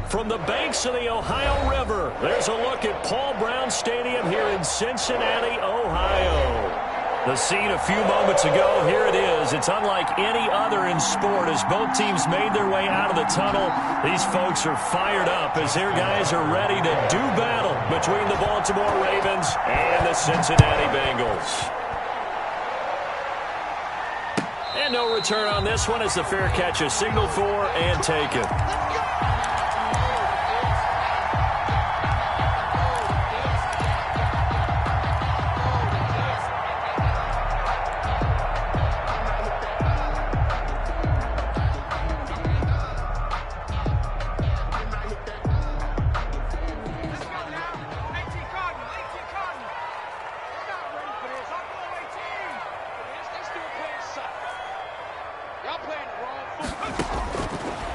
From the banks of the Ohio River, there's a look at Paul Brown Stadium here in Cincinnati, Ohio. The scene a few moments ago, here it is. It's unlike any other in sport as both teams made their way out of the tunnel. These folks are fired up as their guys are ready to do battle between the Baltimore Ravens and the Cincinnati Bengals. And no return on this one as the fair catch is signaled for and taken.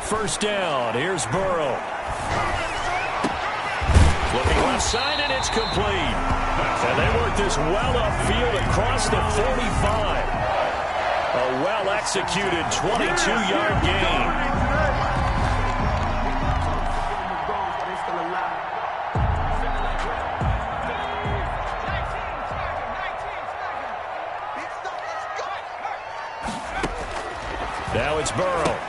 First down, here's Burrow. Looking left side, and it's complete. And they work this well upfield across the 45. A well-executed 22-yard gain. Now it's Burrow.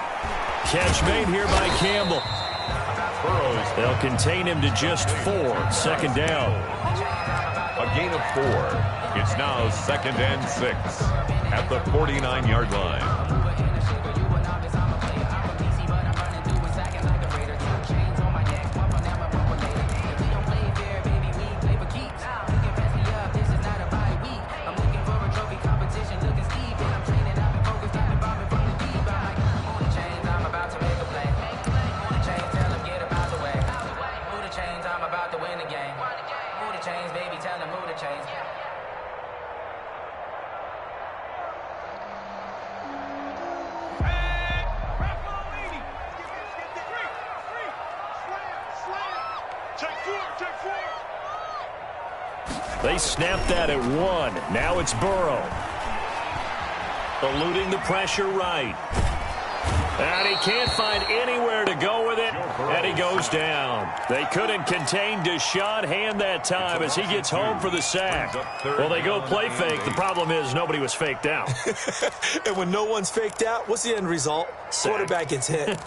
Catch made here by Campbell. They'll contain him to just 4. Second down. A gain of 4. It's now 2nd and 6 at the 49-yard line. They snapped that at 1. Now it's Burrow. Eluding the pressure right. And he can't find anywhere to go with it, and he goes down. They couldn't contain Deshaun Hand that time as he gets home for the sack. Well, they go play fake. The problem is nobody was faked out. And when no one's faked out, what's the end result? Sack. Quarterback gets hit.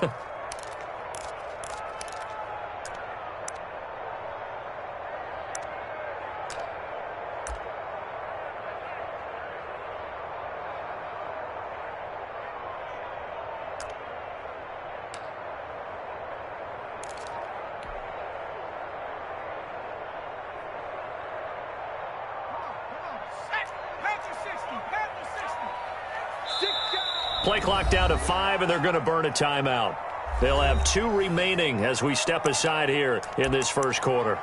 Play clock down to 5, and they're going to burn a timeout. They'll have 2 remaining as we step aside here in this first quarter.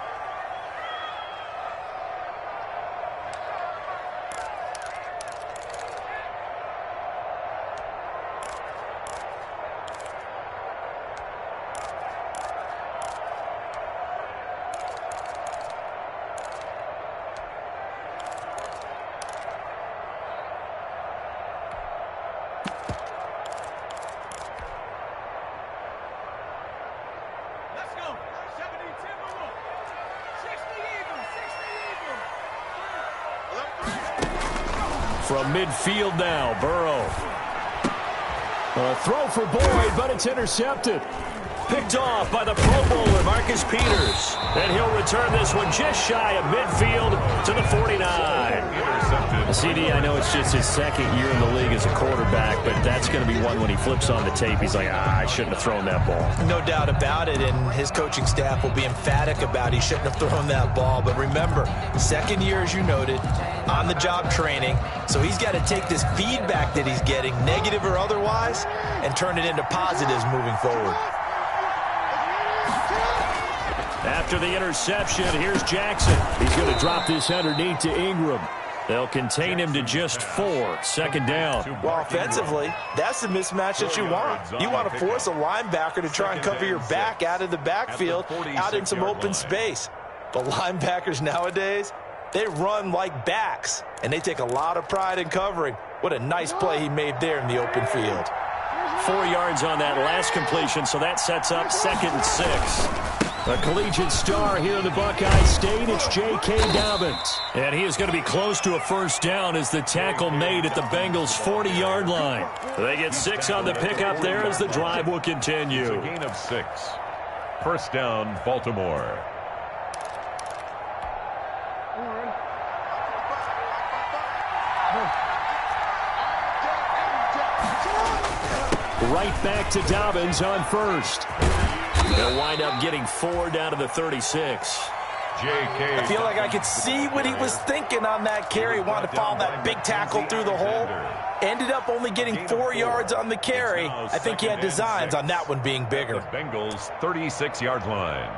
From midfield now, Burrow. A throw for Boyd, but it's intercepted. Picked off by the Pro Bowler, Marcus Peters. And he'll return this one just shy of midfield to the 49. CD, I know it's just his 2nd year in the league as a quarterback, but that's going to be one when he flips on the tape. He's like, I shouldn't have thrown that ball. No doubt about it, and his coaching staff will be emphatic about he shouldn't have thrown that ball. But remember, 2nd year, as you noted, on-the-job training. So he's got to take this feedback that he's getting, negative or otherwise, and turn it into positives moving forward. After the interception, here's Jackson. He's going to drop this underneath to Ingram. They'll contain him to just 4. Second down. Well, offensively, that's the mismatch that you want. You want to force a linebacker to try and cover your back out of the backfield, out in some open space. But linebackers nowadays, they run like backs, and they take a lot of pride in covering. What a nice play he made there in the open field. 4 yards on that last completion, so that sets up 2nd and 6. A collegiate star here in the Buckeye State, it's J.K. Dobbins. And he is going to be close to a first down as the tackle made at the Bengals' 40-yard line. They get 6 on the pickup there as the drive will continue. It's a gain of 6. First down, Baltimore. Right back to Dobbins on first. They'll wind up getting 4 down to the 36. I feel like I could see what he was thinking on that carry. Wanted to follow that big tackle through the hole. Ended up only getting 4 yards on the carry. I think he had designs on that one being bigger. The Bengals' 36-yard line.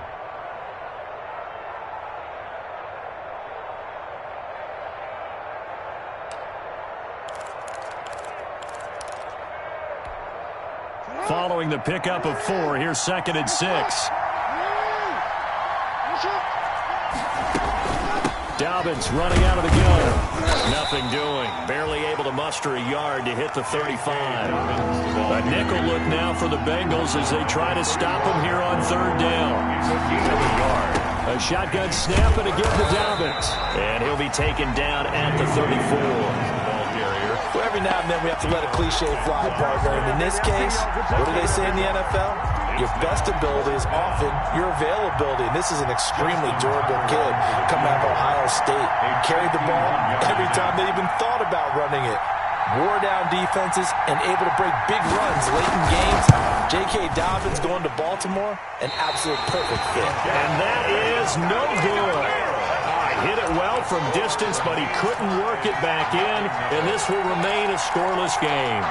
Following the pickup of 4, here's 2nd and 6. Dobbins running out of the gun. Nothing doing. Barely able to muster a yard to hit the 35. A nickel look now for the Bengals as they try to stop him here on 3rd down. A shotgun snap and a give to Dobbins. And he'll be taken down at the 34. Well, every now and then we have to let a cliche fly, partner. And in this case, what do they say in the NFL? Your best ability is often your availability. And this is an extremely durable kid coming out of Ohio State. Carried the ball every time they even thought about running it. Wore down defenses and able to break big runs late in games. J.K. Dobbins going to Baltimore, an absolute perfect fit. And that is no good. Hit it well from distance, but he couldn't work it back in, and this will remain a scoreless game.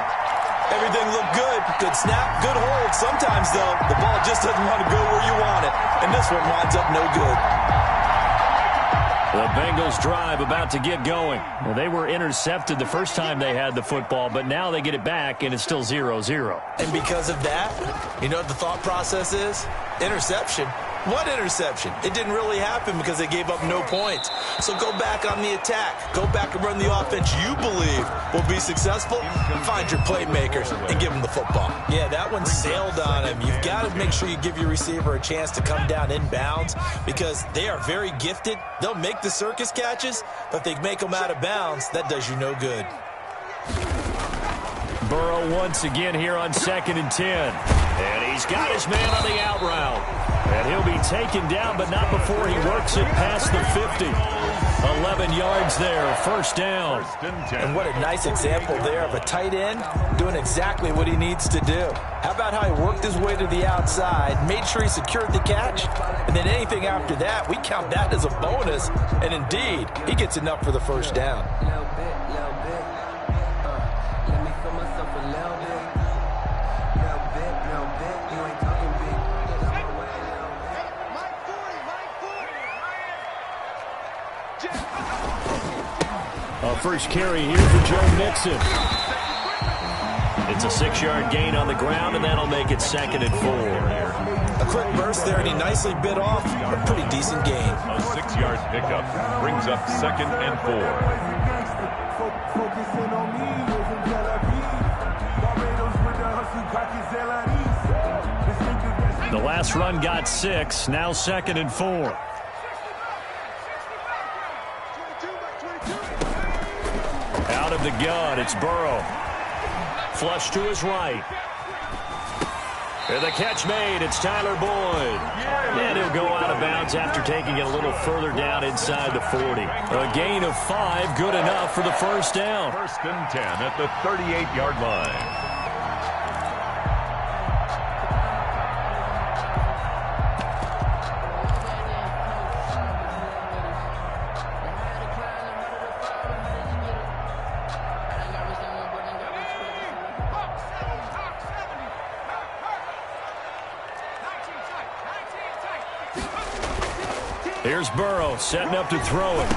Everything looked good. Good snap, good hold. Sometimes, though, the ball just doesn't want to go where you want it, and this one winds up no good. The Bengals drive about to get going. Well, they were intercepted the first time they had the football, but now they get it back, and it's still 0-0. And because of that, you know what the thought process is? Interception. What interception? It didn't really happen because they gave up no points. So go back on the attack. Go back and run the offense you believe will be successful. Find your playmakers and give them the football. Yeah, that one sailed on him. You've got to make sure you give your receiver a chance to come down inbounds because they are very gifted. They'll make the circus catches, but if they make them out of bounds, that does you no good. Burrow once again here on 2nd and 10. And he's got his man on the out route. And he'll be taken down, but not before he works it past the 50. 11 yards there, first down. And what a nice example there of a tight end doing exactly what he needs to do. How about how he worked his way to the outside, made sure he secured the catch, and then anything after that, we count that as a bonus. And indeed, he gets enough for the first down. First carry here for Joe Mixon. It's a 6-yard gain on the ground, and that'll make it 2nd and 4. A quick burst there, and he nicely bit off a pretty decent gain. A 6-yard pickup brings up 2nd and 4. The last run got 6, now 2nd and 4. Out of the gun, it's Burrow. Flush to his right. And the catch made, it's Tyler Boyd. And he'll go out of bounds after taking it a little further down inside the 40. A gain of 5, good enough for the first down. 1st and 10 at the 38-yard line. Here's Burrow setting up to throw it.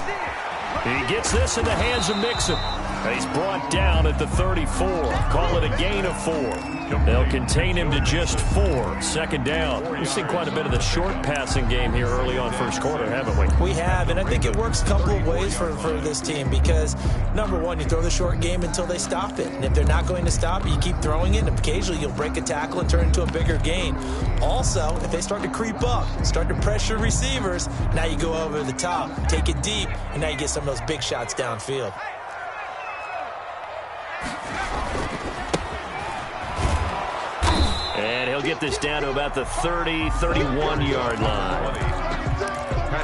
He gets this in the hands of Mixon. He's brought down at the 34. Call it a gain of 4. They'll contain him to just 4. Second down. We've seen quite a bit of the short passing game here early on first quarter, haven't we? We have, and I think it works a couple of ways for this team because, number one, you throw the short game until they stop it. And if they're not going to stop it, you keep throwing it, and occasionally you'll break a tackle and turn it into a bigger gain. Also, if they start to creep up, start to pressure receivers, now you go over the top, take it deep, and now you get some of those big shots downfield. And he'll get this down to about the 30, 31-yard line.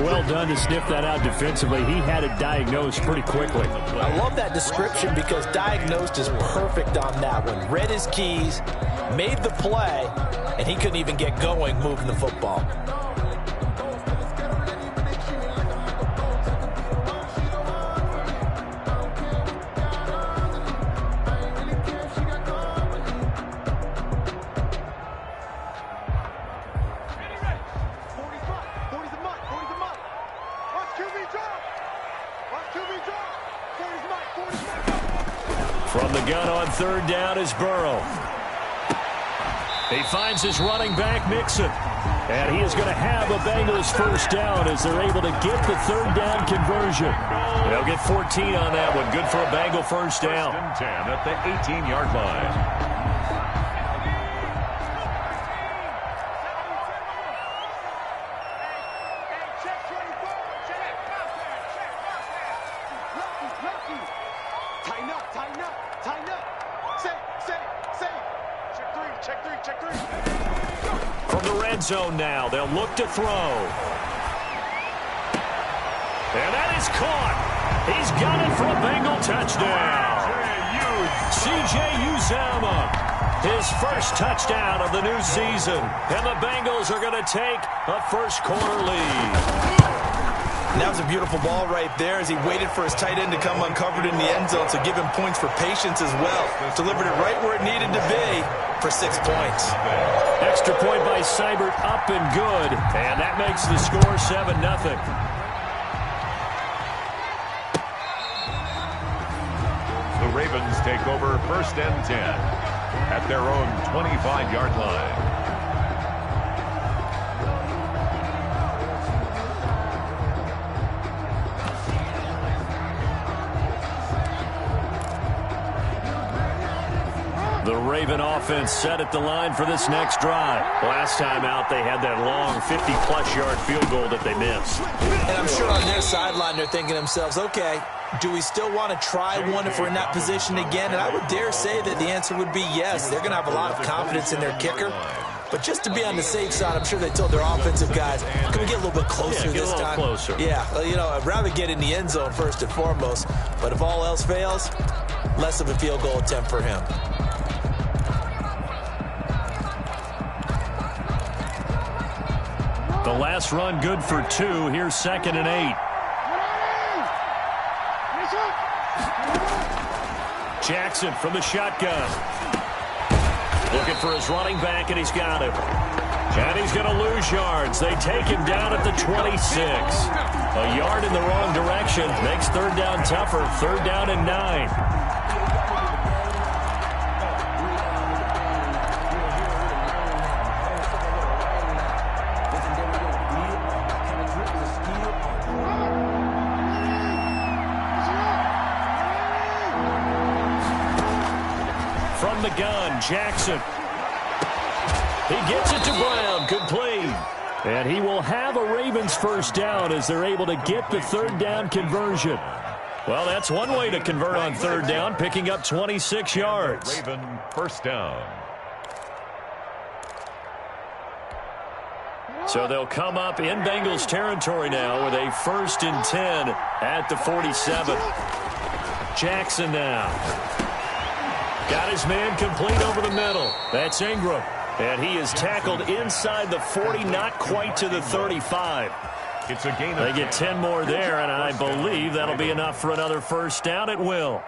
Well done to sniff that out defensively. He had it diagnosed pretty quickly. I love that description because diagnosed is perfect on that one. Read his keys, made the play, and he couldn't even get going moving the football. From the gun on third down is Burrow. He finds his running back, Mixon. And he is going to have a Bengals first down as they're able to get the third down conversion. They'll get 14 on that one. Good for a Bengal first down. First and 10 at the 18-yard line. Zone now. They'll look to throw. And that is caught. He's got it for a Bengal touchdown. C.J. Uzomah, his first touchdown of the new season. And the Bengals are going to take a first quarter lead. And that was a beautiful ball right there as he waited for his tight end to come uncovered in the end zone, so give him points for patience as well. Delivered it right where it needed to be for 6 points. Extra point by Seibert, up and good. And that makes the score 7-0. The Ravens take over first and 10 at their own 25-yard line. The Raven offense set at the line for this next drive. Last time out, they had that long 50-plus yard field goal that they missed. And I'm sure on their sideline, they're thinking to themselves, okay, do we still want to try one if we're in that position again? And I would dare say that the answer would be yes. They're going to have a lot of confidence in their kicker. But just to be on the safe side, I'm sure they told their offensive guys, can we get a little bit closer this time? Closer. Yeah, you know, I'd rather get in the end zone first and foremost. But if all else fails, less of a field goal attempt for him. The last run good for 2. Here's 2nd and 8. Jackson from the shotgun. Looking for his running back, and he's got him. And he's going to lose yards. They take him down at the 26. A yard in the wrong direction. Makes third down tougher. 3rd down and 9. From the gun, Jackson. He gets it to Brown, complete. And he will have a Ravens first down as they're able to get the 3rd down conversion. Well, that's one way to convert on 3rd down, picking up 26 yards. Raven first down. So they'll come up in Bengals territory now with a 1st and 10 at the 47. Jackson now. Got his man complete over the middle. That's Ingram. And he is tackled inside the 40, not quite to the 35. It's a gain. They get 10 more there, and I believe that'll be enough for another first down. It will.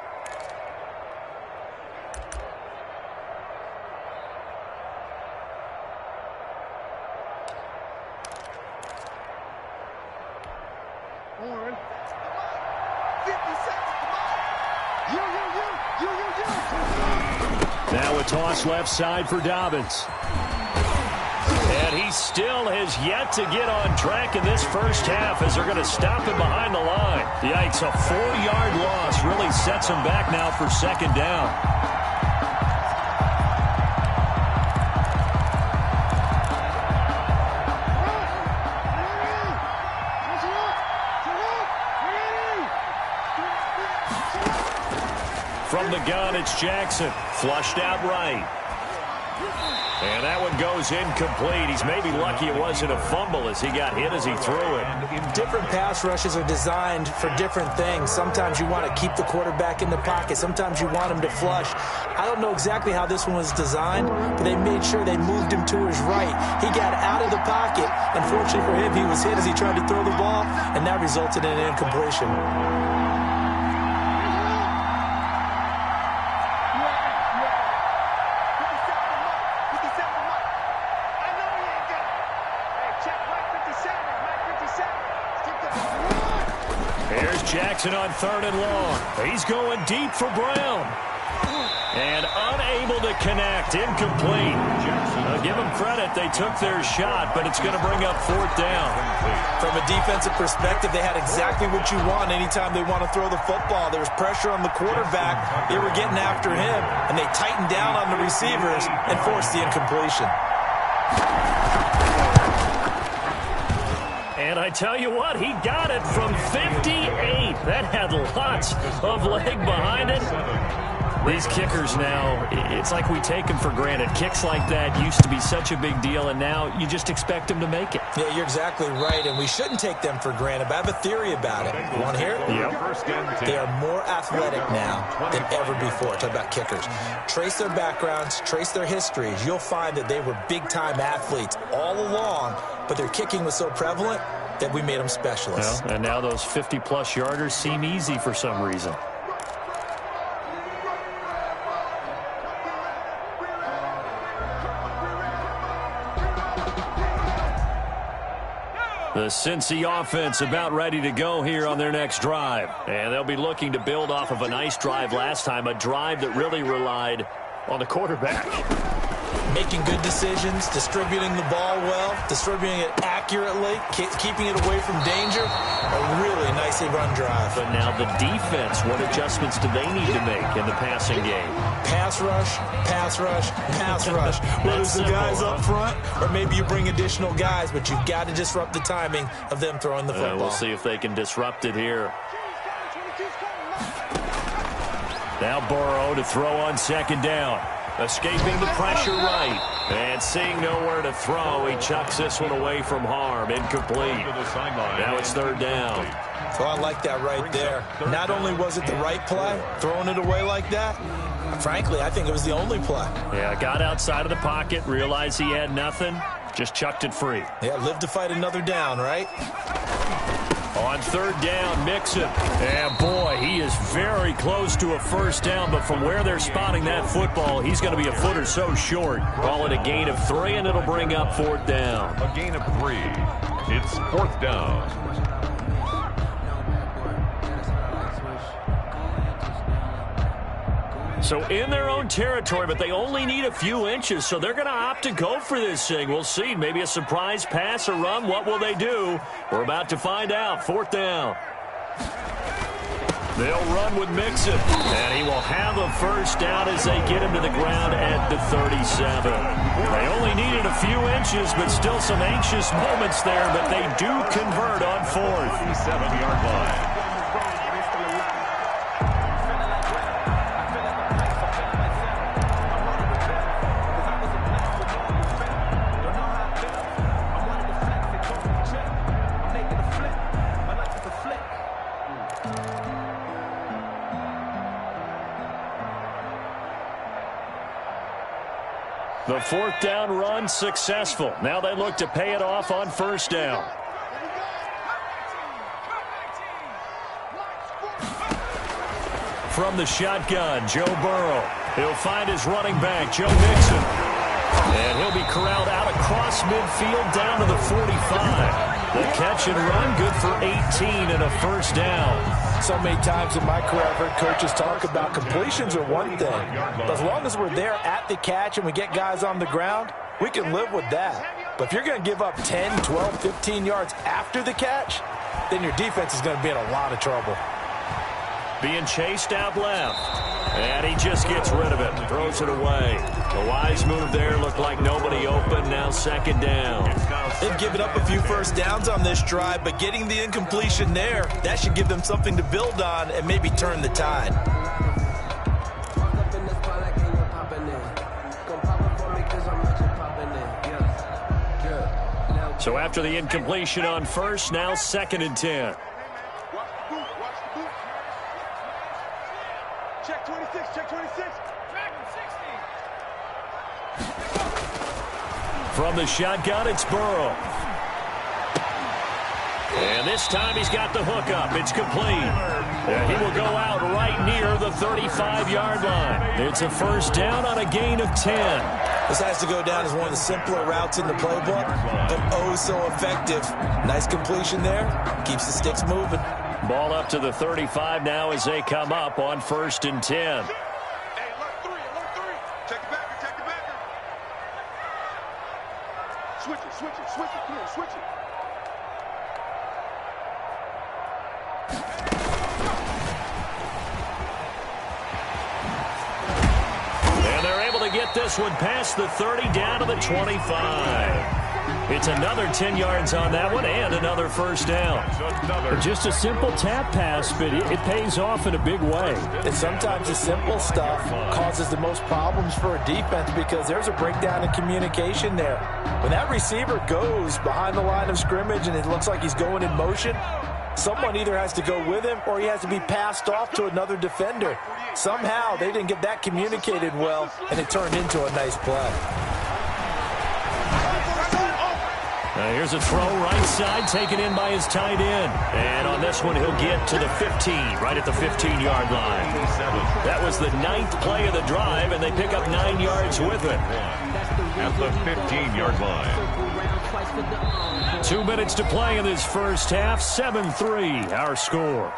on. 50 seconds, come on. Now a toss left side for Dobbins. And he still has yet to get on track in this first half as they're going to stop him behind the line. Yikes, a 4-yard loss really sets him back now for second down. From the gun, it's Jackson. Flushed out right. And that one goes incomplete. He's maybe lucky it wasn't a fumble as he got hit as he threw it. Different pass rushes are designed for different things. Sometimes you want to keep the quarterback in the pocket. Sometimes you want him to flush. I don't know exactly how this one was designed, but they made sure they moved him to his right. He got out of the pocket. Unfortunately for him, he was hit as he tried to throw the ball, and that resulted in an incompletion. Jackson on 3rd and long. He's going deep for Brown. And unable to connect. Incomplete. Give them credit. They took their shot, but it's going to bring up 4th down. From a defensive perspective, they had exactly what you want anytime they want to throw the football. There was pressure on the quarterback. They were getting after him, and they tightened down on the receivers and forced the incompletion. And I tell you what, he got it from 58. That had lots of leg behind it. These kickers now, it's like we take them for granted. Kicks like that used to be such a big deal, and now you just expect them to make it. Yeah, you're exactly right, and we shouldn't take them for granted, but I have a theory about it. You want to hear it? Yep. They are more athletic now than ever before. Talk about kickers. Trace their backgrounds, trace their histories. You'll find that they were big-time athletes all along, but their kicking was so prevalent that we made them specialists. Well, and now those 50-plus yarders seem easy for some reason. The Cincy offense about ready to go here on their next drive. And they'll be looking to build off of a nice drive last time, a drive that really relied on the quarterback. Making good decisions, distributing the ball well, distributing it accurately, keeping it away from danger. A really nicely run drive. But now the defense, what adjustments do they need to make in the passing game? Pass rush, pass rush, pass rush. Whether it's the guys up front or maybe you bring additional guys, but you've got to disrupt the timing of them throwing the football. We'll see if they can disrupt it here. Now Burrow to throw on 2nd down. Escaping the pressure right. And seeing nowhere to throw, he chucks this one away from harm. Incomplete. Now it's 3rd down. So I like that right there. Not only was it the right play, throwing it away like that, frankly, I think it was the only play. Yeah, got outside of the pocket, realized he had nothing, just chucked it free. Yeah, live to fight another down, right? On 3rd down, Mixon. And boy, he is very close to a 1st down, but from where they're spotting that football, he's going to be a foot or so short. Call it a gain of 3, and it'll bring up 4th down. A gain of 3. It's 4th down. So in their own territory, but they only need a few inches, so they're going to opt to go for this thing. We'll see. Maybe a surprise pass or run. What will they do? We're about to find out. 4th down. They'll run with Mixon, and he will have a 1st down as they get him to the ground at the 37. They only needed a few inches, but still some anxious moments there, but they do convert on 4th. 37-yard line. The 4th down run successful. Now they look to pay it off on 1st down. From the shotgun, Joe Burrow. He'll find his running back, Joe Mixon. And he'll be corralled out across midfield down to the 45. The catch and run, good for 18 and a first down. So many times in my career, I've heard coaches talk about completions are one thing. But as long as we're there at the catch and we get guys on the ground, we can live with that. But if you're going to give up 10, 12, 15 yards after the catch, then your defense is going to be in a lot of trouble. Being chased out left. And he just gets rid of it. Throws it away. A wise move there. Looked like nobody open. Now second down. They've given up a few first downs on this drive, but getting the incompletion there, that should give them something to build on and maybe turn the tide. So after the incompletion on first, now second and 10. Check 26, check 26. From the shotgun, it's Burrow. And this time he's got the hook up. It's complete. And he will go out right near the 35-yard line. It's a first down on a gain of 10. This has to go down as one of the simpler routes in the playbook, but oh so effective. Nice completion there. Keeps the sticks moving. Ball up to the 35 now as they come up on first and 10. Hey, alert three. Check the backer, check the backer. Switch it. Come on, switch it. And they're able to get this one past the 30 down to the 25. It's another 10 yards on that one and another first down. Just a simple tap pass, but it pays off in a big way. And sometimes the simple stuff causes the most problems for a defense because there's a breakdown in communication there. When that receiver goes behind the line of scrimmage and it looks like he's going in motion, someone either has to go with him or he has to be passed off to another defender. Somehow they didn't get that communicated well, and it turned into a nice play. Here's a throw right side taken in by his tight end. And on this one, he'll get to the 15, right at the 15-yard line. That was the 9th play of the drive, and they pick up 9 yards with it. At the 15-yard line. 2 minutes to play in this first half. 7-3, our score.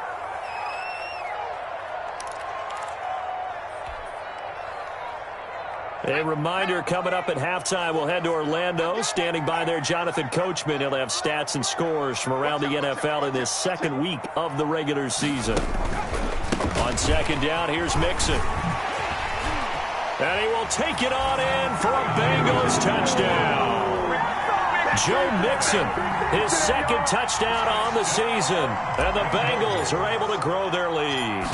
A reminder, coming up at halftime, we'll head to Orlando. Standing by there, Jonathan Coachman. He'll have stats and scores from around the NFL in this second week of the regular season. On second down, here's Mixon. And he will take it on in for a Bengals touchdown. Joe Mixon, his second touchdown on the season. And the Bengals are able to grow their lead.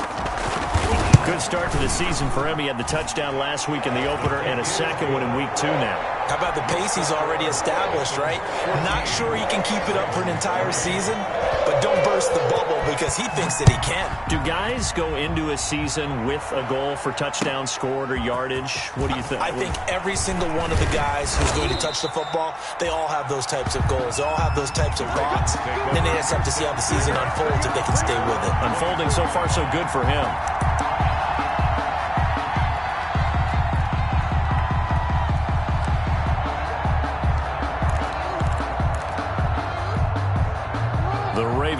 Good start to the season for him. He had the touchdown last week in the opener and a second one in week 2 now. How about the pace he's already established, right? Not sure he can keep it up for an entire season, but don't burst the bubble because he thinks that he can. Do guys go into a season with a goal for touchdown scored or yardage? What do you think? I think every single one of the guys who's going to touch the football, they all have those types of goals. They all have those types of thoughts. Then they just have to see how the season unfolds if they can stay with it. Unfolding so far so good for him.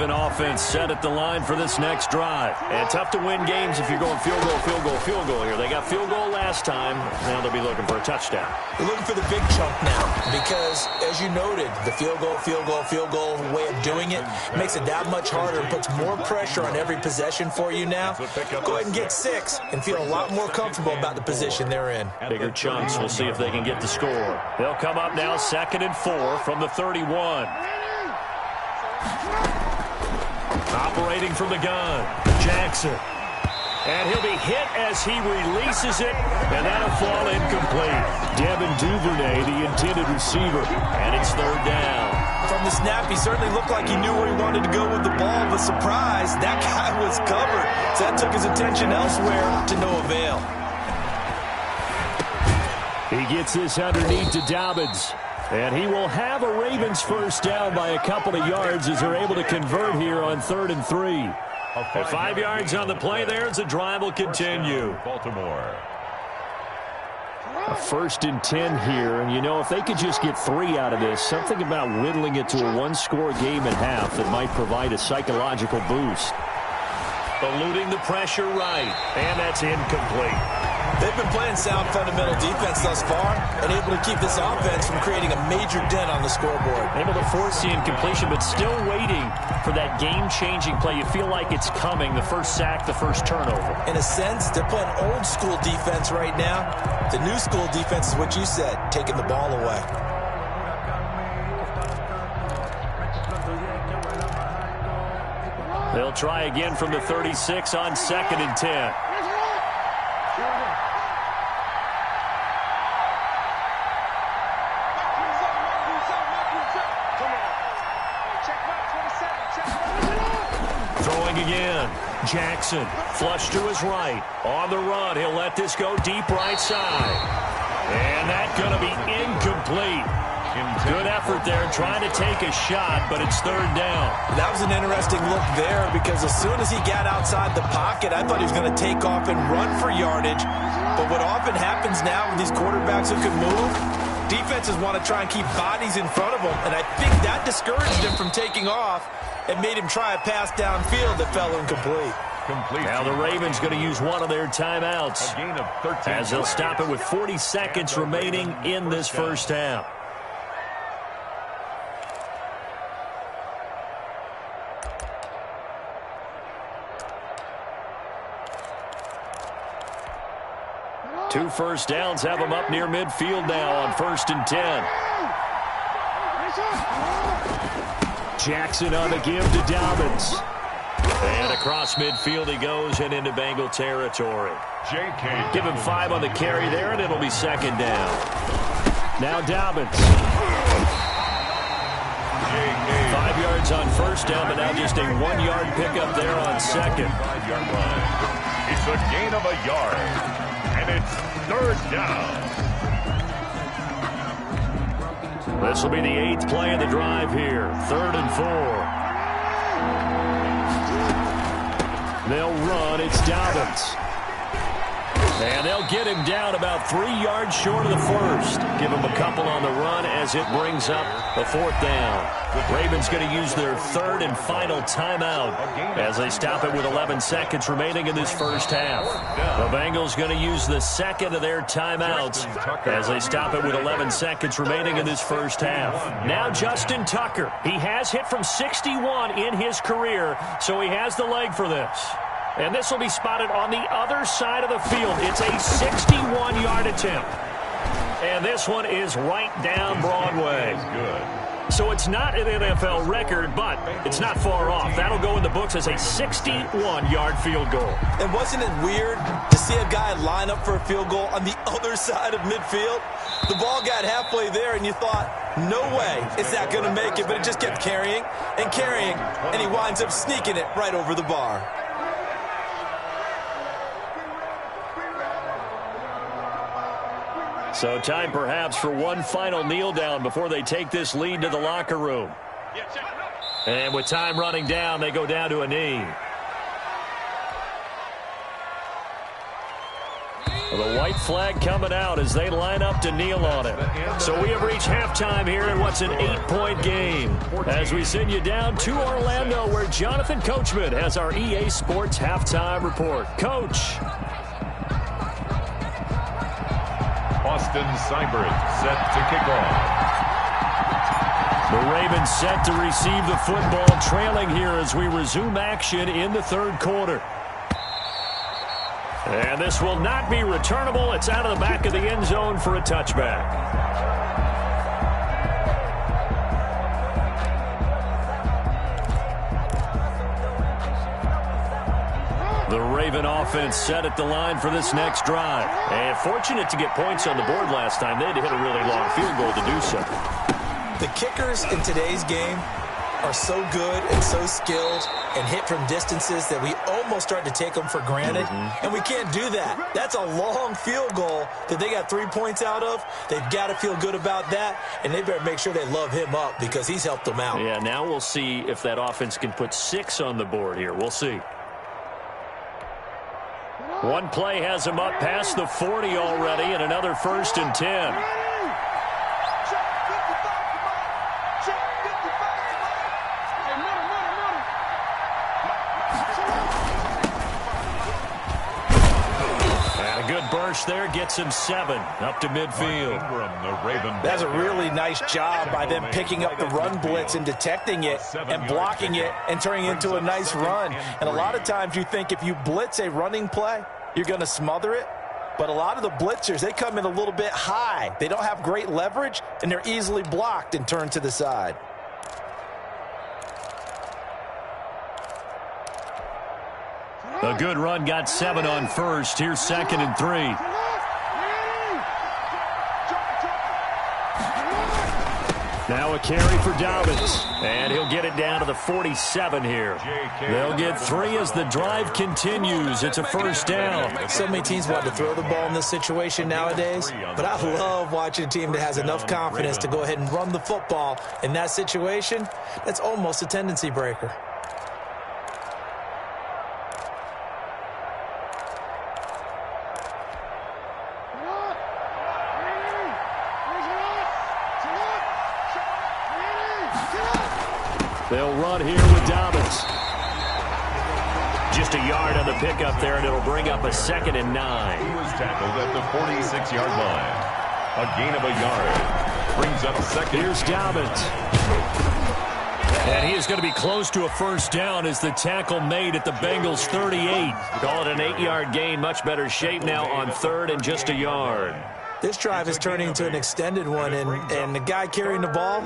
Offense set at the line for this next drive. And tough to win games if you're going field goal here. They got field goal last time. Now they'll be looking for a touchdown. They're looking for the big chunk now because, as you noted, the field goal way of doing it makes it that much harder and puts more pressure on every possession for you now. Go ahead and get 6 and feel a lot more comfortable about the position they're in. Bigger chunks. We'll see if they can get the score. They'll come up now 2nd and 4 from the 31. Operating from the gun, Jackson. And he'll be hit as he releases it, and that'll fall incomplete. Devin Duvernay, the intended receiver, and it's 3rd down. From the snap, he certainly looked like he knew where he wanted to go with the ball, but surprise, that guy was covered. So that took his attention elsewhere to no avail. He gets this underneath to Dobbins. And he will have a Ravens first down by a couple of yards as they're able to convert here on 3rd and 3. And 5 yards on the play there as the drive will continue. Baltimore. A 1st and 10 here, and you know, if they could just get 3 out of this, something about whittling it to a one-score game at half that might provide a psychological boost. Eluding the pressure right, and that's incomplete. They've been playing sound fundamental defense thus far and able to keep this offense from creating a major dent on the scoreboard. Able to force the incompletion, but still waiting for that game-changing play. You feel like it's coming, the first sack, the first turnover. In a sense, they're playing old-school defense right now. The new-school defense is what you said, taking the ball away. They'll try again from the 36 on 2nd and 10. Throwing again. Jackson, flush to his right. On the run, he'll let this go deep right side. And that's going to be incomplete. Good effort there, trying to take a shot, but it's 3rd down. That was an interesting look there because as soon as he got outside the pocket, I thought he was going to take off and run for yardage. But what often happens now with these quarterbacks who can move, defenses want to try and keep bodies in front of them, and I think that discouraged him from taking off and made him try a pass downfield that fell incomplete. Now the Ravens going to use one of their timeouts A gain of 13 as they'll stop it with 40 seconds remaining in this first half. Two first downs have them up near midfield now on 1st and 10. Jackson on the give to Dobbins. And across midfield he goes and into Bengal territory. Give him 5 on the carry there, and it'll be 2nd down. Now Dobbins. 5 yards on 1st down, but now just a 1-yard pickup there on 2nd. It's a gain of a yard. And it's 3rd down. This will be the 8th play of the drive here. 3rd and 4. They'll run. It's Dobbins. And they'll get him down about 3 yards short of the first. Give him a couple on the run as it brings up the 4th down. Ravens going to use their 3rd and final timeout as they stop it with 11 seconds remaining in this first half. The Bengals going to use the 2nd of their timeouts as they stop it with 11 seconds remaining in this first half. Now Justin Tucker. He has hit from 61 in his career, so he has the leg for this. And this will be spotted on the other side of the field. It's a 61-yard attempt. And this one is right down Broadway. So it's not an NFL record, but it's not far off. That'll go in the books as a 61-yard field goal. And wasn't it weird to see a guy line up for a field goal on the other side of midfield? The ball got halfway there, and you thought, no way is that going to make it. But it just kept carrying and carrying, and he winds up sneaking it right over the bar. So time perhaps for one final kneel down before they take this lead to the locker room. And with time running down, they go down to a knee. The white flag coming out as they line up to kneel on it. So we have reached halftime here in what's an 8-point game. As we send you down to Orlando, where Jonathan Coachman has our EA Sports halftime report. Coach. Austin Seibert set to kick off. The Ravens set to receive the football, trailing here as we resume action in the 3rd quarter. And this will not be returnable. It's out of the back of the end zone for a touchback. The Raven offense set at the line for this next drive. And fortunate to get points on the board last time. They had to hit a really long field goal to do so. The kickers in today's game are so good and so skilled and hit from distances that we almost start to take them for granted. And we can't do that. That's a long field goal that they got 3 points out of. They've got to feel good about that, and they better make sure they love him up because he's helped them out. Yeah, now we'll see if that offense can put 6 on the board here. We'll see. One play has him up past the 40 already, and another 1st and 10. And a good burst there gets him 7 up to midfield. That's a really nice job by them picking up the run blitz and detecting it and blocking it and turning it into a nice run. And a lot of times you think if you blitz a running play, you're going to smother it. But a lot of the blitzers, they come in a little bit high. They don't have great leverage, and they're easily blocked and turned to the side. A good run got 7 on 1st. Here's 2nd and 3. Now a carry for Dobbins, and he'll get it down to the 47 here. They'll get 3 as the drive continues. It's a 1st down. So many teams want to throw the ball in this situation nowadays, but I love watching a team that has enough confidence to go ahead and run the football in that situation. That's almost a tendency breaker. They'll run here with Dobbins. Just a yard on the pickup there, and it'll bring up a 2nd and 9. He was tackled at the 46-yard line. A gain of a yard. Brings up 2nd. Here's Dobbins. And he is going to be close to a 1st down as the tackle made at the Bengals' 38. Call it an 8-yard gain. Much better shape now on 3rd and just a yard. This drive is turning into an extended one, and the guy carrying the ball,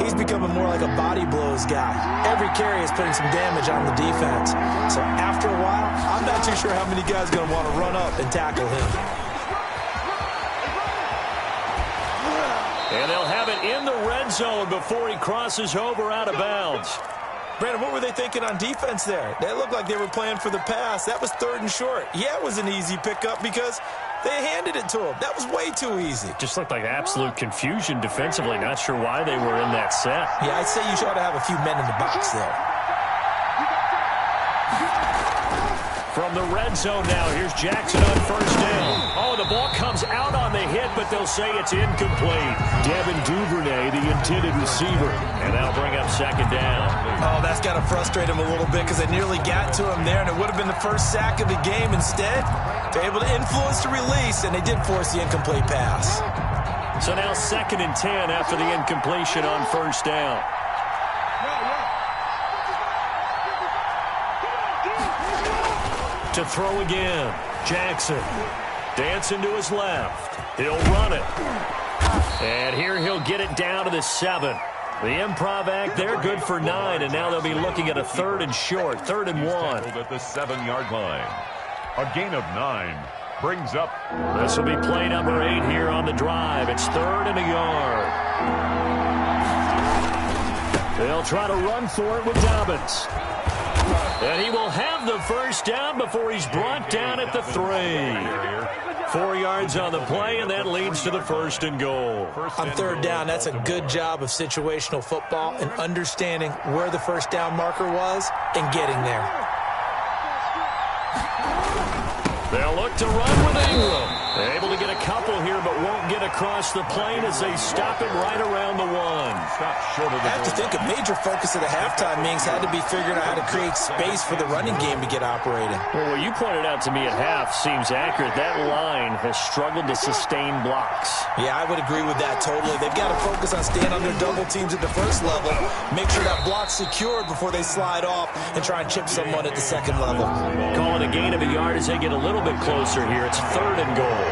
he's becoming more like a body blows guy. Every carry is putting some damage on the defense. So after a while, I'm not too sure how many guys are going to want to run up and tackle him. And they'll have it in the red zone before he crosses over out of bounds. Brandon, what were they thinking on defense there? They looked like they were playing for the pass. That was 3rd and short. Yeah, it was an easy pickup because they handed it to him. That was way too easy. Just looked like absolute confusion defensively. Not sure why they were in that set. Yeah, I'd say you should have a few men in the box there. From the red zone now, here's Jackson on 1st down. Oh, the ball comes out on the hit, but they'll say it's incomplete. Devin Duvernay, the intended receiver. And that'll bring up 2nd down. Oh, that's got to frustrate him a little bit because they nearly got to him there, and it would have been the first sack of the game. Instead, they're able to influence the release, and they did force the incomplete pass. So now 2nd and 10 after the incompletion on 1st down. To throw again, Jackson. Dancing to his left. He'll run it. And here he'll get it down to the 7. The improv act there, good for 9, and now they'll be looking at a 3rd and short, 3rd and 1. At the 7-yard line. A gain of 9 brings up. This will be play number 8 here on the drive. It's 3rd and a yard. They'll try to run for it with Dobbins. And he will have the 1st down before he's brought down at the 3. 4 yards on the play, and that leads to the 1st and goal. On 3rd down, that's a good job of situational football and understanding where the 1st down marker was and getting there. They'll look to run with Ingram. They're able to get a couple here, but won't get across the plane as they stop it right around the 1. I have to think a major focus of the halftime meetings had to be figuring out how to create space for the running game to get operating. Well, what you pointed out to me at half seems accurate. That line has struggled to sustain blocks. Yeah, I would agree with that totally. They've got to focus on staying on their double teams at the 1st level, make sure that block's secured before they slide off and try and chip someone at the 2nd level. Calling a gain of a yard as they get a little bit closer here. It's 3rd and goal.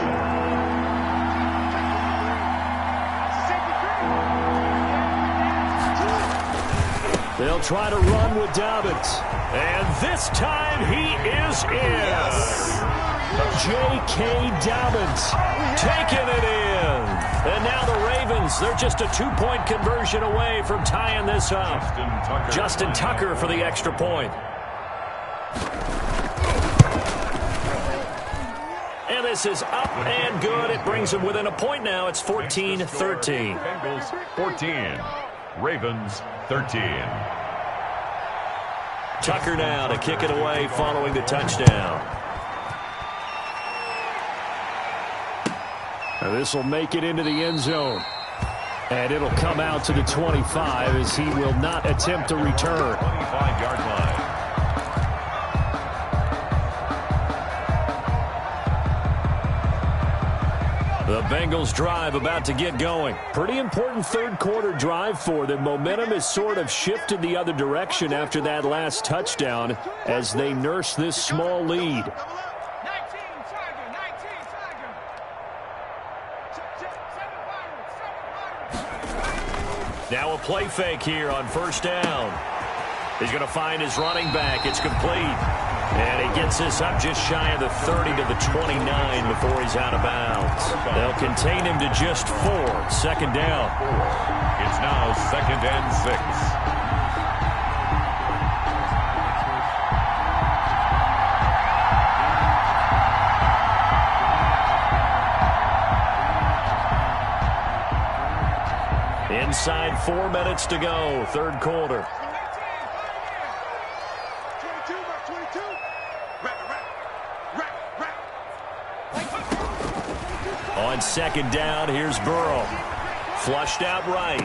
They'll try to run with Dobbins. And this time he is in. Yes. J.K. Dobbins taking it in. And now the Ravens, they're just a 2-point conversion away from tying this up. Justin Tucker for the extra point. And this is up and good. It brings them within a point now. It's 14-13. Bengals 14. Ravens 13. Tucker now to kick it away following the touchdown. This will make it into the end zone. And it'll come out to the 25 as he will not attempt to return. 25-yard line. The Bengals drive about to get going. Pretty important third quarter drive for them. Momentum has sort of shifted the other direction after that last touchdown as they nurse this small lead. Now a play fake here on first down. He's going to find his running back. It's complete. And he gets this up just shy of the 30 to the 29 before he's out of bounds. They'll contain him to just 4. Second down. It's now 2nd and 6. Inside 4 minutes to go, third quarter. 22. On second down, here's Burrow. Flushed out right.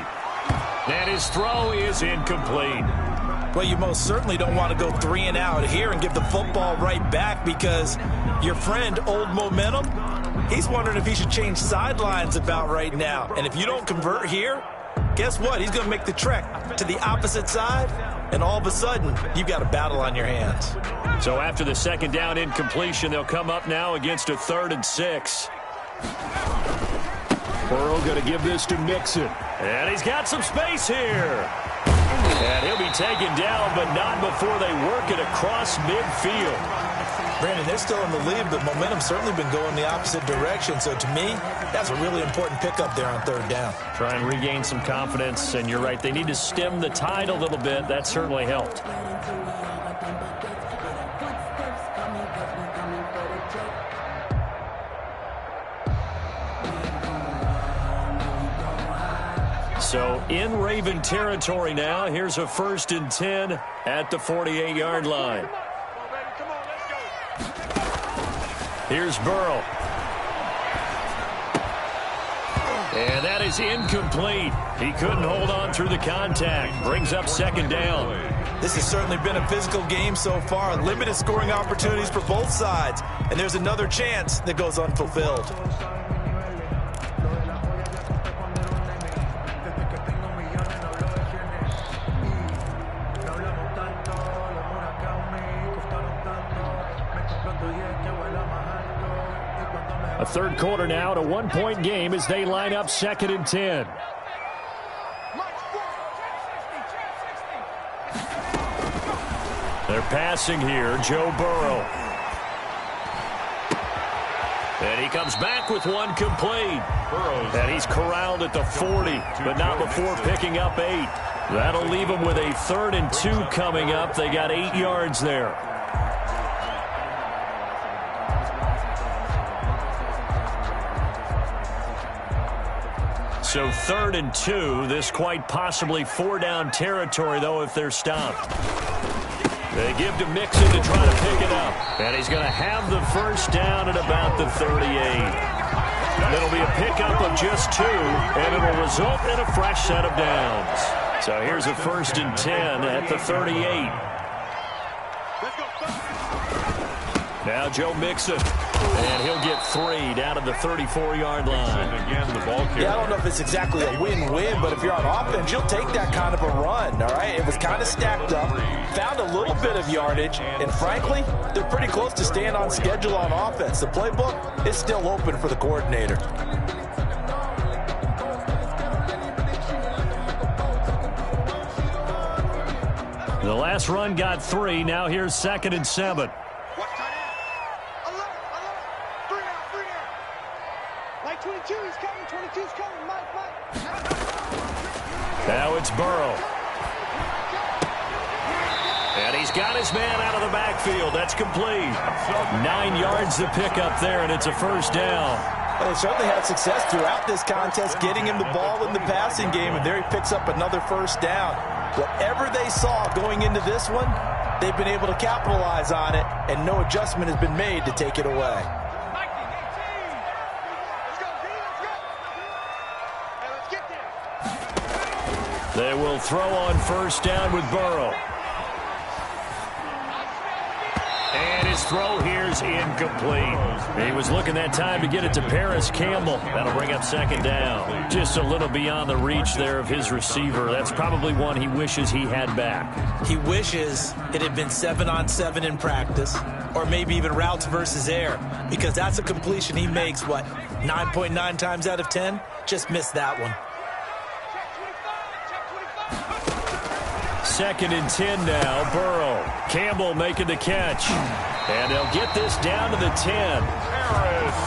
And his throw is incomplete. Well, you most certainly don't want to go 3 and out here and give the football right back because your friend, Old Momentum, he's wondering if he should change sidelines about right now. And if you don't convert here, guess what? He's going to make the trek to the opposite side, and all of a sudden, you've got a battle on your hands. So after the second down incompletion, they'll come up now against a 3rd and 6. Burrow going to give this to Mixon. And he's got some space here. And he'll be taken down, but not before they work it across midfield. Brandon, they're still in the lead, but momentum's certainly been going the opposite direction. So to me, that's a really important pickup there on 3rd down. Try and regain some confidence, and you're right. They need to stem the tide a little bit. That certainly helped. So in Raven territory now. Here's a 1st and 10 at the 48-yard line. Here's Burrow. And that is incomplete. He couldn't hold on through the contact. Brings up 2nd down. This has certainly been a physical game so far. Limited scoring opportunities for both sides. And there's another chance that goes unfulfilled. A third quarter now, to 1-point game as they line up 2nd and 10. They're passing here, Joe Burrow. And he comes back with one complete. And he's corralled at the 40, but not before picking up 8. That'll leave him with a 3rd and 2 coming up. They got 8 yards there. So 3rd and 2, this quite possibly 4-down territory, though, if they're stopped. They give to Mixon to try to pick it up. And he's going to have the 1st down at about the 38. It'll be a pickup of just 2, and it'll result in a fresh set of downs. So here's a 1st and 10 at the 38. Now Joe Mixon. And he'll get 3 down to the 34-yard line. And again, the ball carrier. Yeah, I don't know if it's exactly a win-win, but if you're on offense, you'll take that kind of a run, all right? It was kind of stacked up, found a little bit of yardage, and frankly, they're pretty close to staying on schedule on offense. The playbook is still open for the coordinator. The last run got 3. Now here's 2nd and 7. Now it's Burrow. And he's got his man out of the backfield. That's complete. 9 yards to pick up there, and it's a 1st down. Well, they certainly had success throughout this contest, getting him the ball in the passing game, and there he picks up another 1st down. Whatever they saw going into this one, they've been able to capitalize on it, and no adjustment has been made to take it away. They will throw on first down with Burrow. And his throw here is incomplete. He was looking that time to get it to Paris Campbell. That'll bring up second down. Just a little beyond the reach there of his receiver. That's probably one he wishes he had back. He wishes it had been 7-on-7 in practice, or maybe even routes versus air, because that's a completion he makes, 9.9 times out of 10? Just missed that one. 2nd and 10 now, Burrow. Campbell making the catch. And they'll get this down to the 10.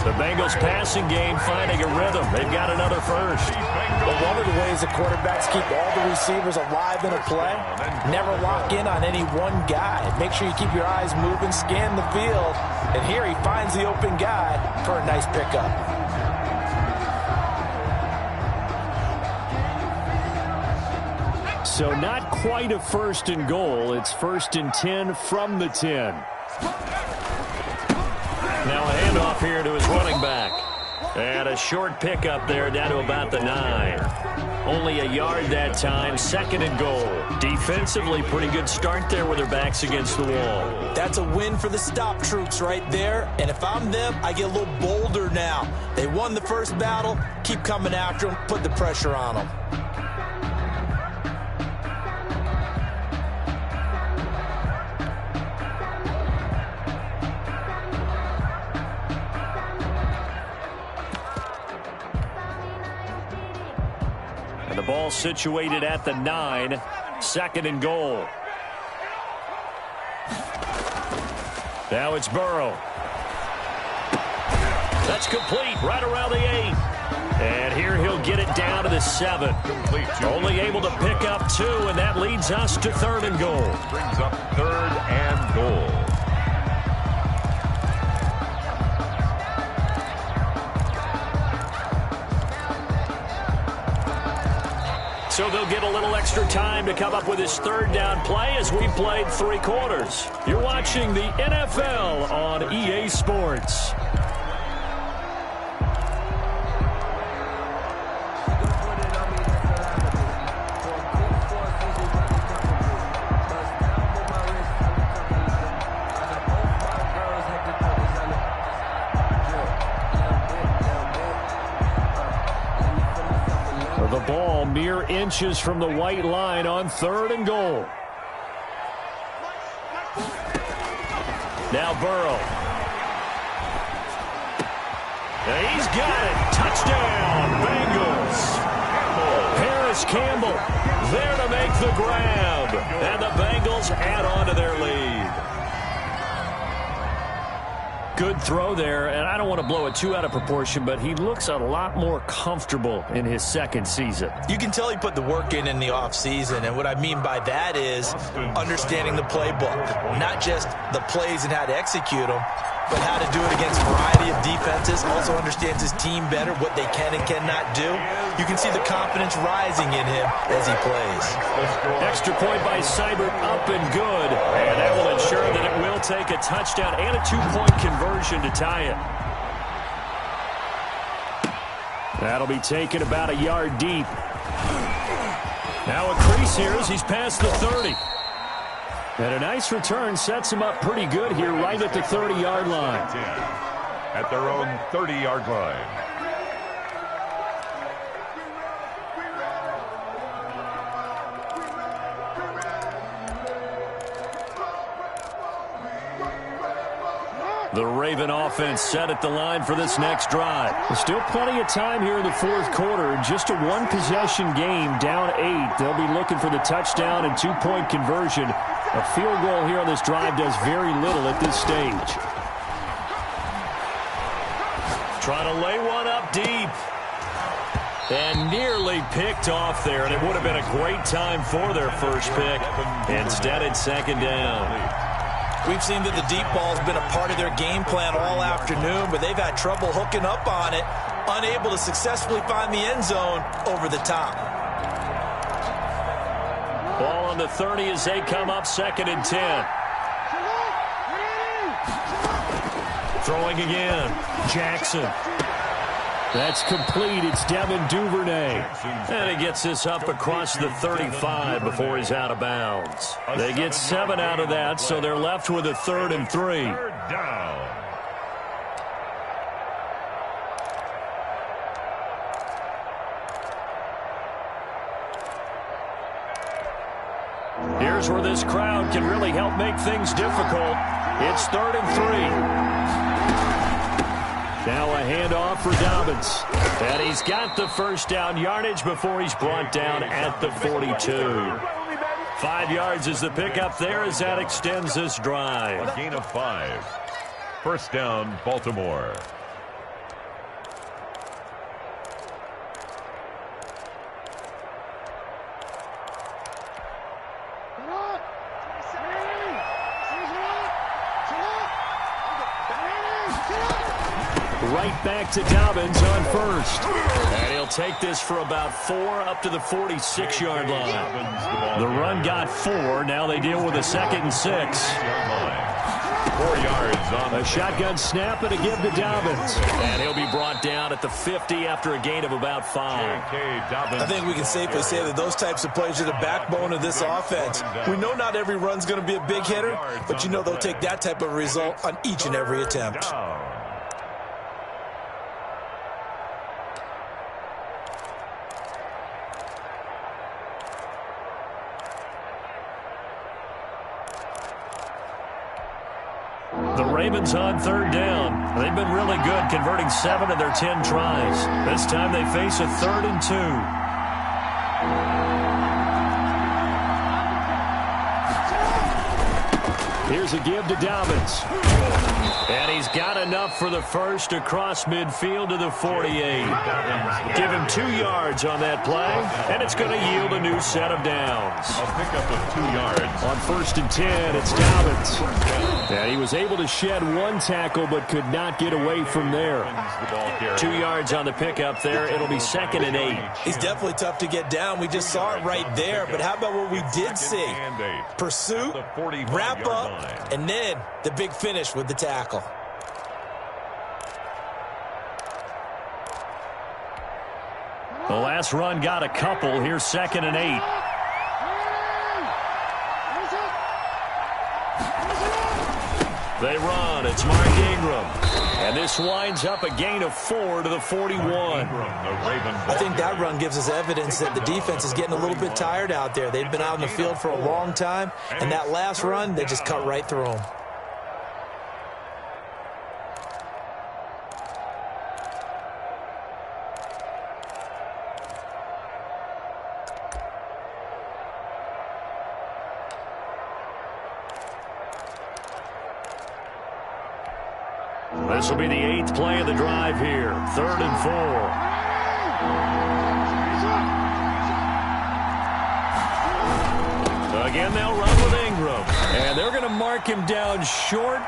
The Bengals passing game finding a rhythm. They've got another first. Well, one of the ways that quarterbacks keep all the receivers alive in a play, never lock in on any one guy. Make sure you keep your eyes moving, scan the field. And here he finds the open guy for a nice pickup. So not quite a 1st and goal. It's 1st and 10 from the 10. Now a handoff here to his running back. And a short pickup there down to about the 9. Only a yard that time, 2nd and goal. Defensively, pretty good start there with their backs against the wall. That's a win for the stop troops right there. And if I'm them, I get a little bolder now. They won the first battle. Keep coming after them. Put the pressure on them. And the ball situated at the 9, 2nd and goal. Now it's Burrow. That's complete right around the 8. And here he'll get it down to the 7. Only able to pick up 2, and that leads us to 3rd and goal. Brings up 3rd and goal. So they'll get a little extra time to come up with his 3rd down play as we played 3 quarters. You're watching the NFL on EA Sports. The ball mere inches from the white line on 3rd and goal. Now Burrow. And he's got it. Touchdown, Bengals. Paris Campbell there to make the grab. And the Bengals add on to their lead. Good throw there, and I don't want to blow it too out of proportion, but he looks a lot more comfortable in his 2nd season. You can tell he put the work in the offseason, and what I mean by that is understanding the playbook. Not just the plays and how to execute them, but how to do it against a variety of defenses. Also understands his team better, what they can and cannot do. You can see the confidence rising in him as he plays. Extra point by Seibert, up and good. And that will ensure that it will take a touchdown and a 2-point conversion to tie it. That'll be taken about a yard deep. Now a crease here as he's past the 30. And a nice return sets him up pretty good here right at the 30-yard line. At their own 30-yard line. The Raven offense set at the line for this next drive. There's still plenty of time here in the 4th quarter. Just a 1-possession game, down 8. They'll be looking for the touchdown and 2-point conversion. A field goal here on this drive does very little at this stage. Trying to lay one up deep. And nearly picked off there, and it would have been a great time for their first pick. Instead, it's 2nd down. We've seen that the deep ball has been a part of their game plan all afternoon, but they've had trouble hooking up on it, unable to successfully find the end zone over the top. Ball on the 30 as they come up 2nd and 10. Throwing again, Jackson. That's complete. It's Devin Duvernay. And he gets this up across the 35 before he's out of bounds. They get 7 out of that, so they're left with a 3rd and 3. Third down. Here's where this crowd can really help make things difficult. It's 3rd and 3. Now a handoff for Dobbins. And he's got the first down yardage before he's brought down at the 42. 5 yards is the pickup there as that extends this drive. A gain of 5. First down, Baltimore. Right back to Dobbins on first. And he'll take this for about 4 up to the 46-yard line. The run got 4. Now they deal with a 2nd and 6. 4 yards on a shotgun snap and a give to Dobbins. And he'll be brought down at the 50 after a gain of about 5. I think we can safely say that those types of plays are the backbone of this offense. We know not every run's going to be a big hitter, but you know they'll take that type of result on each and every attempt. The Ravens on 3rd down. They've been really good, converting 7 of their 10 tries. This time they face a 3rd and 2. Here's a give to Dobbins. And he's got enough for the first across midfield to the 48. Give him 2 yards on that play, and it's going to yield a new set of downs. A pickup of 2 yards. On 1st and 10, it's Dobbins. And he was able to shed 1 tackle, but could not get away from there. 2 yards on the pickup there. It'll be 2nd and 8. He's definitely tough to get down. We just saw it right there. But how about what we did see? Pursuit, wrap up, and then the big finish with the tackle. The last run got a couple. Here's 2nd and 8. They run. It's Mark Ingram. And this winds up a gain of 4 to the 41. I think that run gives us evidence that the defense is getting a little bit tired out there. They've been out in the field for a long time, and that last run, they just cut right through them. This will be the 8th play of the drive here. 3rd and 4. Again, they'll run with Ingram. And they're going to mark him down short,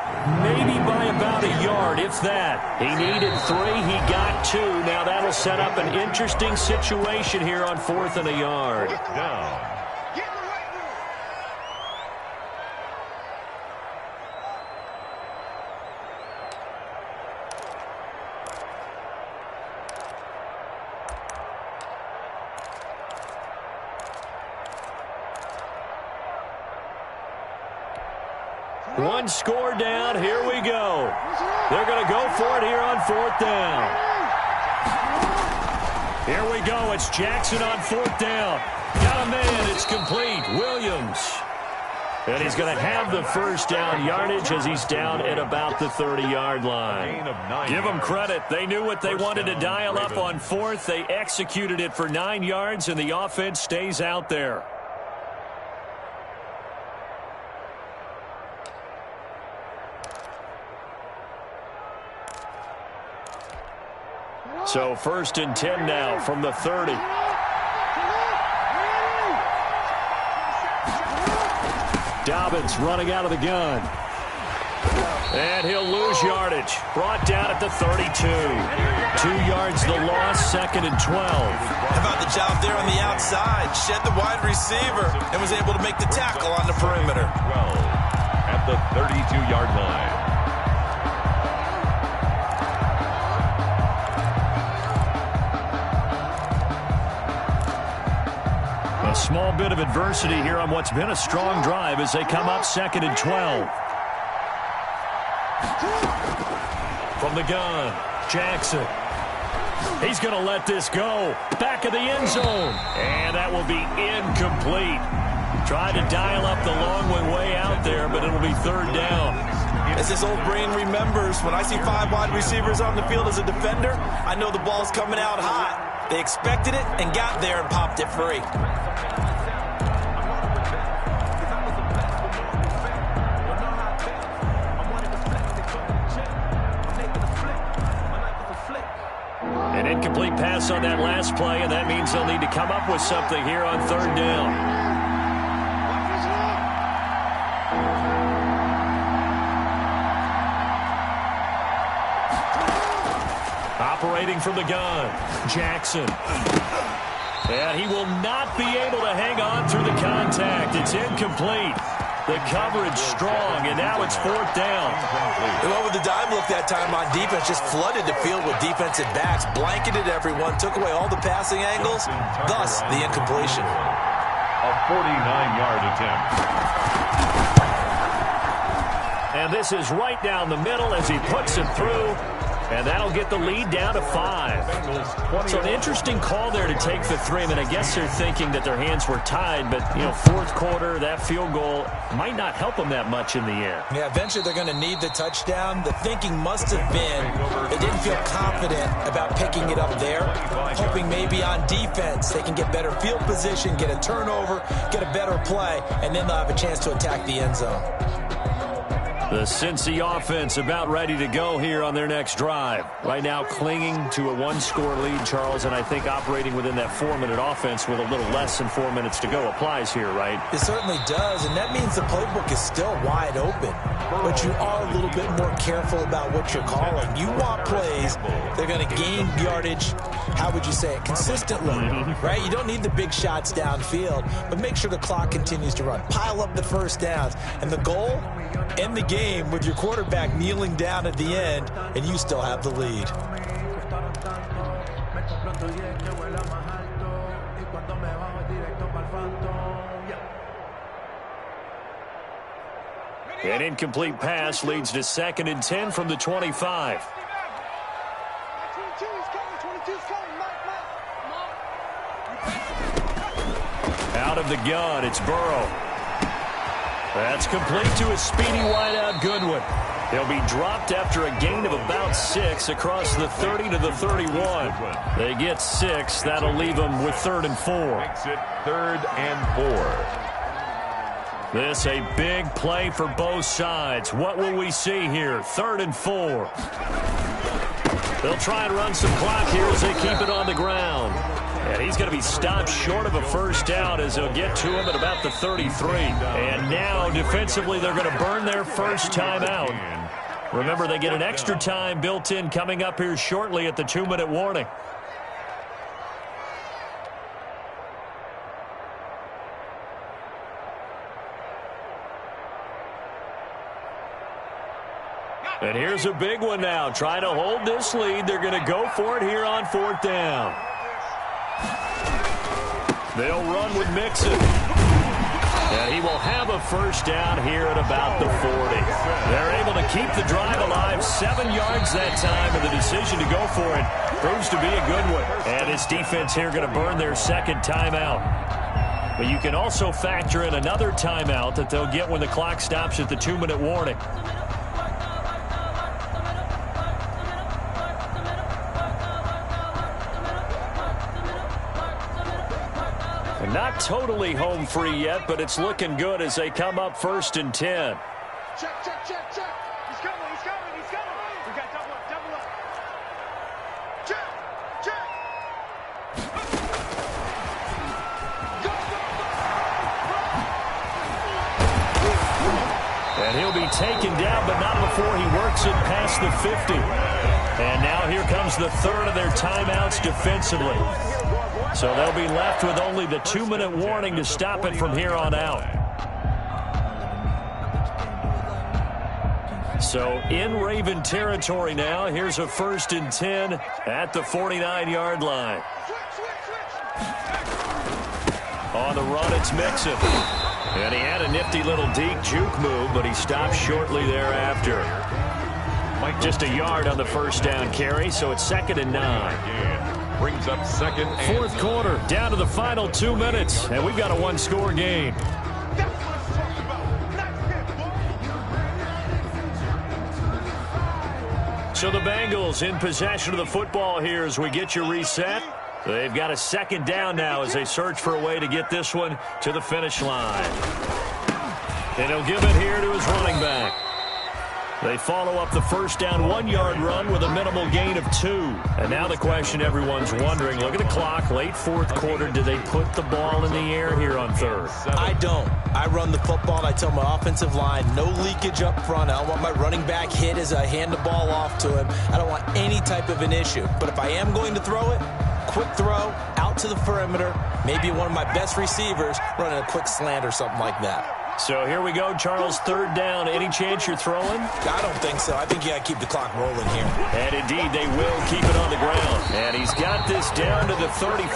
maybe by about a yard, if that. He needed 3. He got 2. Now that'll set up an interesting situation here on 4th and a yard. Down. One score down. Here we go. They're going to go for it here on 4th down. Here we go. It's Jackson on 4th down. Got a man. It's complete. Williams. And he's going to have the first down yardage as he's down at about the 30-yard line. Give them credit. They knew what they wanted to dial up on 4th. They executed it for 9 yards, and the offense stays out there. So 1st and 10 now from the 30. Dobbins running out of the gun. And he'll lose yardage. Brought down at the 32. 2 yards the loss, 2nd and 12. How about the job there on the outside? Shed the wide receiver and was able to make the tackle on the perimeter. 12 at the 32-yard line. A small bit of adversity here on what's been a strong drive as they come up 2nd and 12. From the gun, Jackson. He's going to let this go. Back of the end zone. And that will be incomplete. Tried to dial up the long way out there, but it'll be 3rd down. As this old brain remembers, when I see 5 wide receivers on the field as a defender, I know the ball's coming out hot. They expected it and got there and popped it free. An incomplete pass on that last play, and that means they'll need to come up with something here on 3rd down. Operating from the gun, Jackson. And he will not be able to hang on through the contact. It's incomplete. The coverage strong, and now it's 4th down. They went with the dime look that time on defense, just flooded the field with defensive backs, blanketed everyone, took away all the passing angles, thus the incompletion. A 49-yard attempt. And this is right down the middle as he puts it through. And that'll get the lead down to 5. So an interesting call there to take the 3. I mean, I guess they're thinking that their hands were tied, but, 4th quarter, that field goal might not help them that much in the end. Yeah, eventually they're going to need the touchdown. The thinking must have been they didn't feel confident about picking it up there, hoping maybe on defense they can get better field position, get a turnover, get a better play, and then they'll have a chance to attack the end zone. The Cincy offense about ready to go here on their next drive. Right now clinging to a 1-score lead, Charles, and I think operating within that 4-minute offense with a little less than 4 minutes to go applies here, right? It certainly does, and that means the playbook is still wide open. But you are a little bit more careful about what you're calling. You want plays that are going to gain yardage, how would you say it, consistently, right? You don't need the big shots downfield, but make sure the clock continues to run. Pile up the first downs, and the goal, end the game with your quarterback kneeling down at the end, and you still have the lead. An incomplete pass leads to 2nd and 10 from the 25. Out of the gun, it's Burrow. That's complete to a speedy wideout Goodwin. He'll be dropped after a gain of about 6 across the 30 to the 31. They get 6. That'll leave them with 3rd and 4. Makes it 3rd and 4. This a big play for both sides. What will we see here? 3rd and 4. They'll try and run some clock here as they keep it on the ground. And he's going to be stopped short of a first down as they'll get to him at about the 33. And now, defensively, they're going to burn their first timeout. Remember, they get an extra time built in coming up here shortly at the 2-minute warning. And here's a big one now. Trying to hold this lead. They're going to go for it here on 4th down. They'll run with Mixon. And he will have a first down here at about the 40. They're able to keep the drive alive. 7 yards that time, and the decision to go for it proves to be a good one. And this defense here going to burn their 2nd timeout. But you can also factor in another timeout that they'll get when the clock stops at the 2-minute warning. Not totally home free yet, but it's looking good as they come up 1st and 10. Check. He's coming. We got double up. Check. And he'll be taken down, but not before he works it past the 50. And now here comes the 3rd of their timeouts defensively. So they'll be left with only the 2-minute warning to stop it from here on out. So in Raven territory now, here's a 1st and 10 at the 49-yard line. On the run, it's Mixon. And he had a nifty little deep juke move, but he stopped shortly thereafter. Just a yard on the first down carry, so it's 2nd and 9. Brings up 2nd and Fourth quarter, down to the final 2 minutes, and we've got a one-score game. So the Bengals in possession of the football here as we get you reset. They've got a 2nd down now as they search for a way to get this one to the finish line. And he'll give it here to his running back. They follow up the first down 1-yard run with a minimal gain of 2. And now the question everyone's wondering, look at the clock, late fourth quarter, do they put the ball in the air here on 3rd? I don't. I run the football and I tell my offensive line, no leakage up front. I don't want my running back hit as I hand the ball off to him. I don't want any type of an issue. But if I am going to throw it, quick throw, out to the perimeter, maybe one of my best receivers running a quick slant or something like that. So here we go, Charles, 3rd down. Any chance you're throwing? I don't think so. I think you got to keep the clock rolling here. And indeed, they will keep it on the ground. And he's got this down to the 35.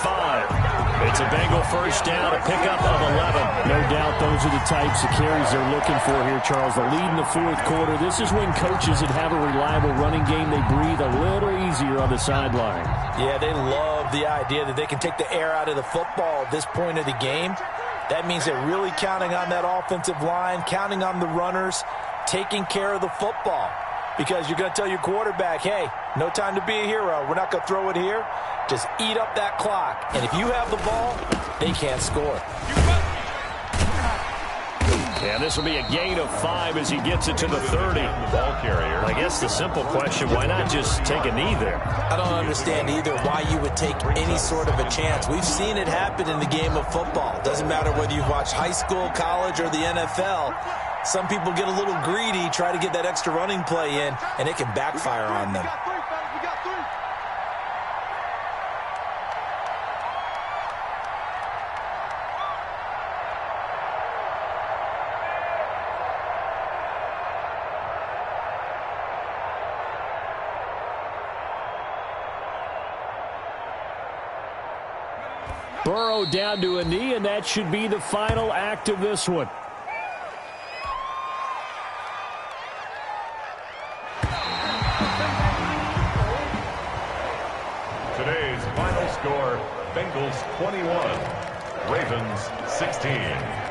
It's a Bengal first down, a pickup of 11. No doubt those are the types of carries they're looking for here, Charles. The lead in the fourth quarter. This is when coaches that have a reliable running game, they breathe a little easier on the sideline. Yeah, they love the idea that they can take the air out of the football at this point of the game. That means they're really counting on that offensive line, counting on the runners, taking care of the football. Because you're going to tell your quarterback, hey, no time to be a hero. We're not going to throw it here. Just eat up that clock. And if you have the ball, they can't score. And this will be a gain of 5 as he gets it to the 30. ball carrier. I guess the simple question, why not just take a knee there? I don't understand either why you would take any sort of a chance. We've seen it happen in the game of football. Doesn't matter whether you've watched high school, college, or the NFL. Some people get a little greedy, try to get that extra running play in, and it can backfire on them. Burrow down to a knee, and that should be the final act of this one. Today's final score, Bengals 21, Ravens 16.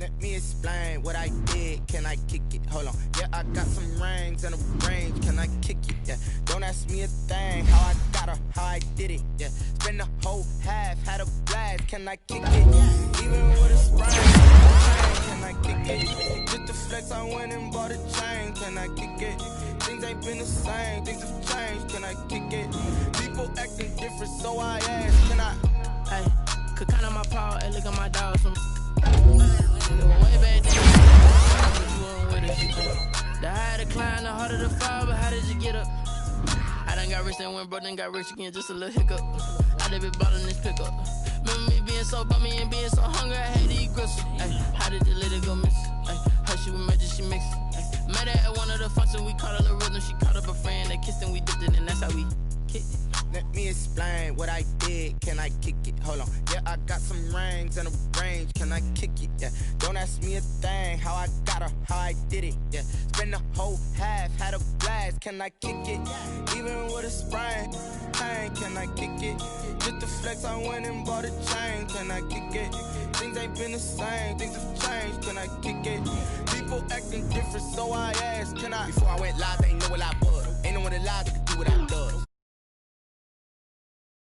Let me explain what I did. Can I kick it? Hold on. Yeah, I got some rings and a range. Can I kick it? Yeah. Don't ask me a thing. How I got her, how I did it. Yeah. Spend the whole half, had a blast. Can I kick it? Yeah. Even with a sprain. Can I kick it? Just the flex, I went and bought a chain. Can I kick it? Things ain't been the same. Things have changed. Can I kick it? People acting different, so I asked. Can I? Hey, could count on my power and look at my dogs from way back then. You weren't with us. The higher the climb, the harder the fall, but how did you get up? I done got rich and went broke, then got rich again, just a little hiccup. I done been ballin' this pickup. Remember me being so bummy and being so hungry, I had to eat gristle. Ay, how did the lady go miss? Ay, her she was magic, she mixed. Met her at one of the functions, we caught a little rhythm. She caught up a friend, they kissed and we dipped it, and that's how we kicked it. Let me explain what I did. Can I kick it? Hold on. Yeah, I got some rings and a range. Can I kick it? Yeah. Don't ask me a thing. How I got her, how I did it. Yeah. Spend the whole half, had a blast. Can I kick it? Even with a sprain. Pain. Can I kick it? Just the flex, I went and bought a chain. Can I kick it? Things ain't been the same. Things have changed. Can I kick it? People acting different, so I asked. Can I? Before I went live, they ain't know what I was. Ain't no one alive that could do what I love.